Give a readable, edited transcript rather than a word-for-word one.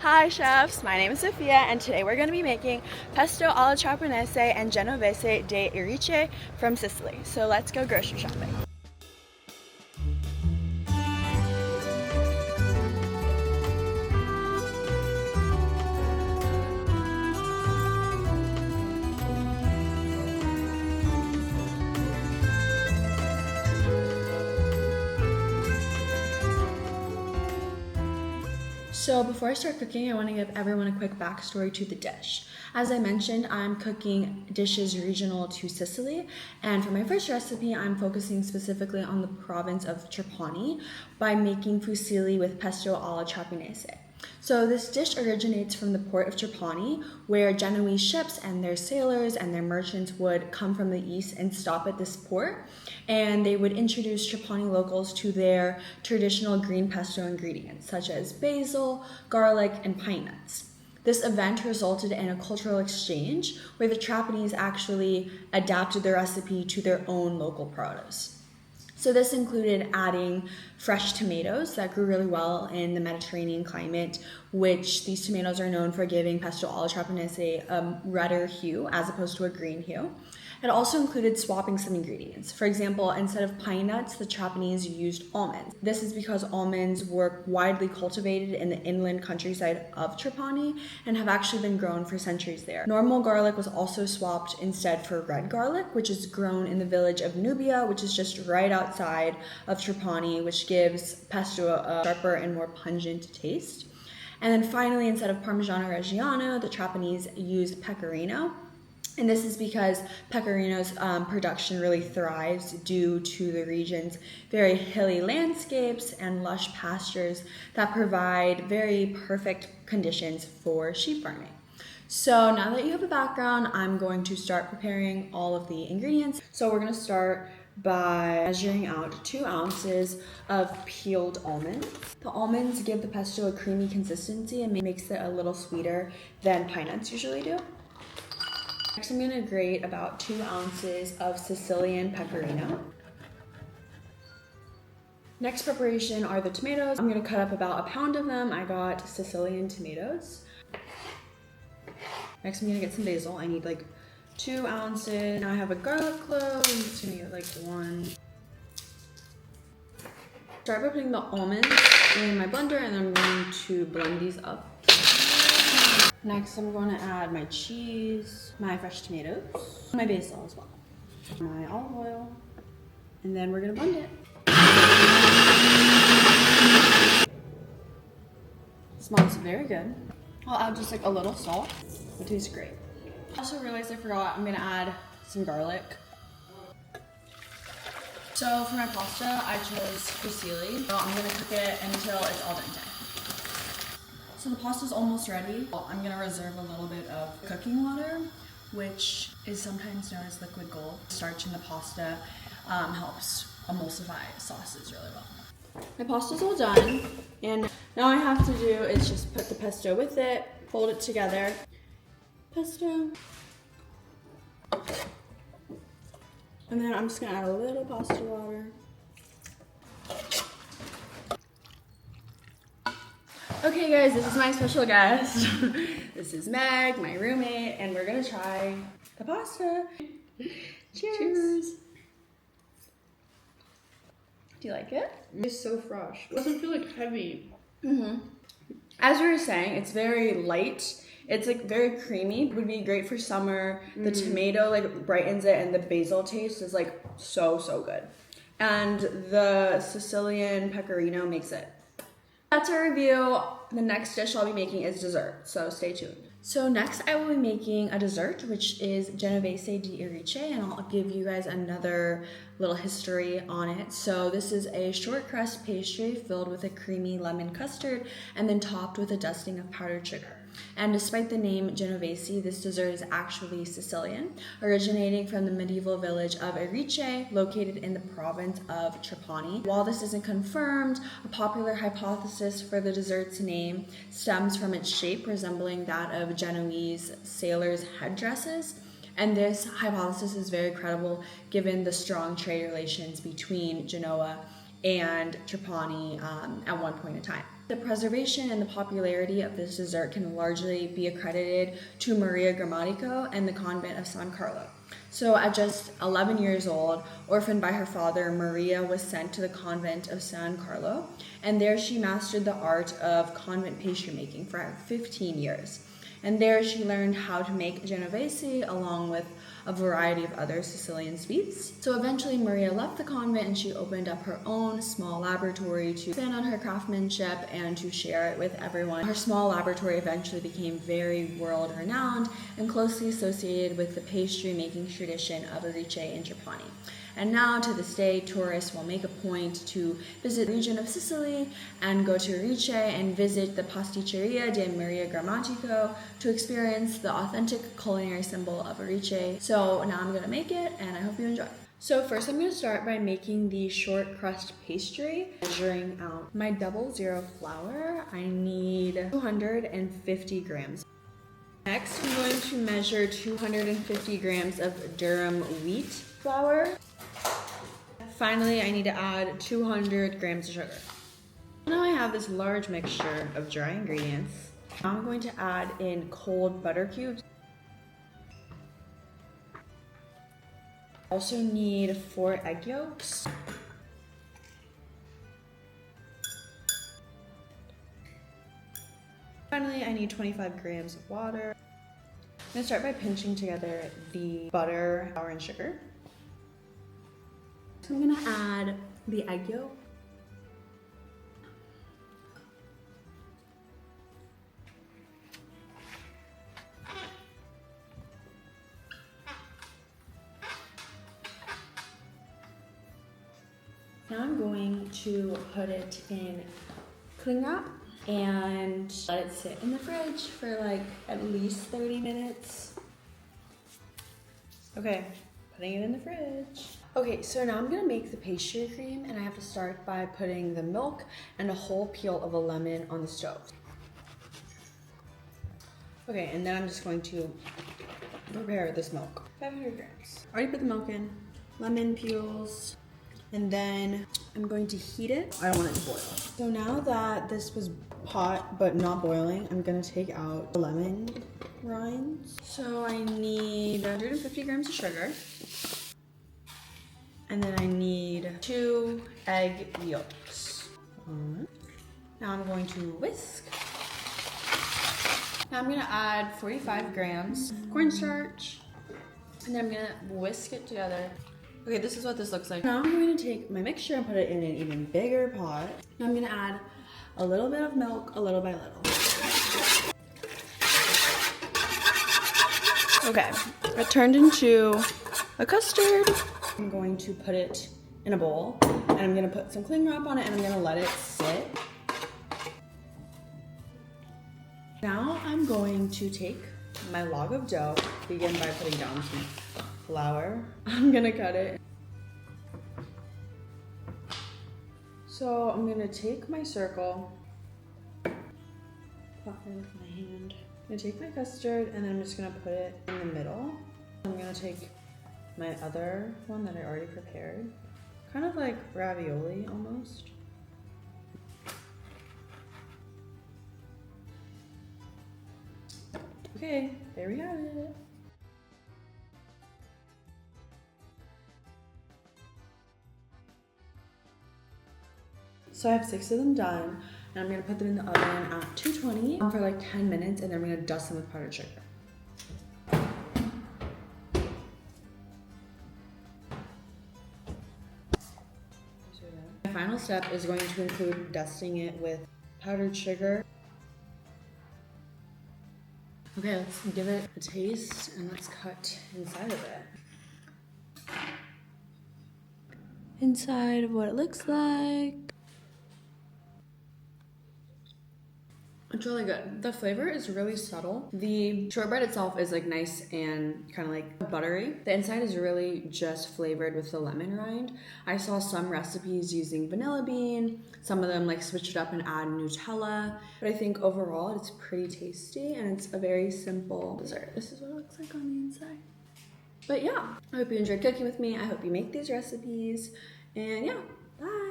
Hi chefs, my name is Sophia and today we're going to be making pesto alla Trapanese and Genovesi di Erice from Sicily. So let's go grocery shopping. So before I start cooking, I want to give everyone a quick backstory to the dish. As I mentioned, I'm cooking dishes regional to Sicily, and for my first recipe, I'm focusing specifically on the province of Trapani by making fusili with pesto alla Trapanese. So this dish originates from the port of Trapani, where Genoese ships and their sailors and their merchants would come from the east and stop at this port, and they would introduce Trapani locals to their traditional green pesto ingredients, such as basil, garlic, and pine nuts. This event resulted in a cultural exchange where the Trapanese actually adapted the recipe to their own local produce. So this included adding fresh tomatoes that grew really well in the Mediterranean climate, which these tomatoes are known for giving pesto alla Trapanese a redder hue as opposed to a green hue. It also included swapping some ingredients. For example, instead of pine nuts, the Trapanese used almonds. This is because almonds were widely cultivated in the inland countryside of Trapani and have actually been grown for centuries there. Normal garlic was also swapped instead for red garlic, which is grown in the village of Nubia, which is just right outside of Trapani, which gives pesto a sharper and more pungent taste. And then finally, instead of Parmigiano Reggiano, the Trapanese used pecorino. And this is because pecorino's production really thrives due to the region's very hilly landscapes and lush pastures that provide very perfect conditions for sheep farming. So now that you have a background, I'm going to start preparing all of the ingredients. So we're going to start by measuring out 2 ounces of peeled almonds. The almonds give the pesto a creamy consistency and makes it a little sweeter than pine nuts usually do. Next, I'm going to grate about 2 ounces of Sicilian pecorino. Next preparation are the tomatoes. I'm going to cut up about a pound of them. I got Sicilian tomatoes. Next, I'm going to get some basil. I need like 2 ounces. Now I have a garlic clove. I'm just going to get like 1. Start by putting the almonds in my blender and I'm going to blend these up. Next, I'm going to add my cheese, my fresh tomatoes, my basil as well, my olive oil, and then we're going to blend it. It smells very good. I'll add just like a little salt. It tastes great. I also realized I forgot I'm going to add some garlic. So for my pasta, I chose fusili. So I'm going to cook it until it's al dente. So the pasta's almost ready. I'm gonna reserve a little bit of cooking water, which is sometimes known as liquid gold. Starch in the pasta helps emulsify sauces really well. My pasta's all done, and now all I have to do is just put the pesto with it, fold it together. Pesto. And then I'm just gonna add a little pasta water. Okay guys, this is my special guest. This is Meg, my roommate, and we're gonna try the pasta. Cheers. Cheers. Do you like it? It's so fresh. It doesn't feel like heavy. As we were saying, it's very light. It's like very creamy. It would be great for summer. The tomato like brightens it, and the basil taste is like so good. And the Sicilian pecorino makes it. That's our review. The next dish I'll be making is dessert, so stay tuned. So next I will be making a dessert, which is Genovesi di Erice, and I'll give you guys another little history on it. So this is a short crust pastry filled with a creamy lemon custard and then topped with a dusting of powdered sugar. And despite the name Genovesi, this dessert is actually Sicilian, originating from the medieval village of Erice, located in the province of Trapani. While this isn't confirmed, a popular hypothesis for the dessert's name stems from its shape resembling that of Genoese sailors' headdresses. And this hypothesis is very credible given the strong trade relations between Genoa and Trapani at one point in time. The preservation and the popularity of this dessert can largely be accredited to Maria Grammatico and the convent of San Carlo. So at just 11 years old, orphaned by her father, Maria was sent to the convent of San Carlo, and there she mastered the art of convent pastry making for 15 years. And there she learned how to make Genovesi along with a variety of other Sicilian sweets. So eventually Maria left the convent and she opened up her own small laboratory to expand on her craftsmanship and to share it with everyone. Her small laboratory eventually became very world renowned and closely associated with the pastry making tradition of Erice and Trapani. And now, to this day, tourists will make a point to visit the region of Sicily and go to Erice and visit the Pasticceria di Maria Grammatico to experience the authentic culinary symbol of Erice. So now I'm gonna make it, and I hope you enjoy. So first I'm gonna start by making the short crust pastry. Measuring out my 00 flour, I need 250 grams. Next, I'm going to measure 250 grams of durum wheat flour. Finally, I need to add 200 grams of sugar. Now I have this large mixture of dry ingredients. Now I'm going to add in cold butter cubes. Also need 4 egg yolks. Finally, I need 25 grams of water. I'm gonna start by pinching together the butter, flour, and sugar. So I'm gonna add the egg yolk. Now I'm going to put it in cling wrap and let it sit in the fridge for like at least 30 minutes. Okay, putting it in the fridge. Okay, so now I'm gonna make the pastry cream, and I have to start by putting the milk and a whole peel of a lemon on the stove. Okay, and then I'm just going to prepare this milk. 500 grams. Already put the milk in, lemon peels, and then I'm going to heat it. I don't want it to boil. So now that this was hot but not boiling, I'm gonna take out the lemon rinds. So I need 150 grams of sugar. And then I need 2 egg yolks. Now I'm going to whisk. Now I'm gonna add 45 grams cornstarch. And then I'm gonna whisk it together. Okay, this is what this looks like. Now I'm going to take my mixture and put it in an even bigger pot. Now I'm gonna add a little bit of milk, a little by little. Okay, it turned into a custard. I'm going to put it in a bowl, and I'm gonna put some cling wrap on it, and I'm gonna let it sit. Now I'm going to take my log of dough, begin by putting down some flour. I'm gonna cut it. So I'm gonna take my circle, pop it with my hand. I'm gonna take my custard, and then I'm just gonna put it in the middle. I'm gonna take my other one that I already prepared, kind of like ravioli almost. Okay, there we have it. So I have 6 of them done, and I'm gonna put them in the oven at 220 for like 10 minutes, and then I'm gonna dust them with powdered sugar. My final step is going to include dusting it with powdered sugar. Okay, let's give it a taste, and let's cut inside of it. Inside of what it looks like. It's really good. The flavor is really subtle. The shortbread itself is like nice and kind of like buttery. The inside is really just flavored with the lemon rind. I saw some recipes using vanilla bean. Some of them like switch it up and add Nutella. But I think overall it's pretty tasty, and it's a very simple dessert. This is what it looks like on the inside. But yeah, I hope you enjoyed cooking with me. I hope you make these recipes. And yeah, bye.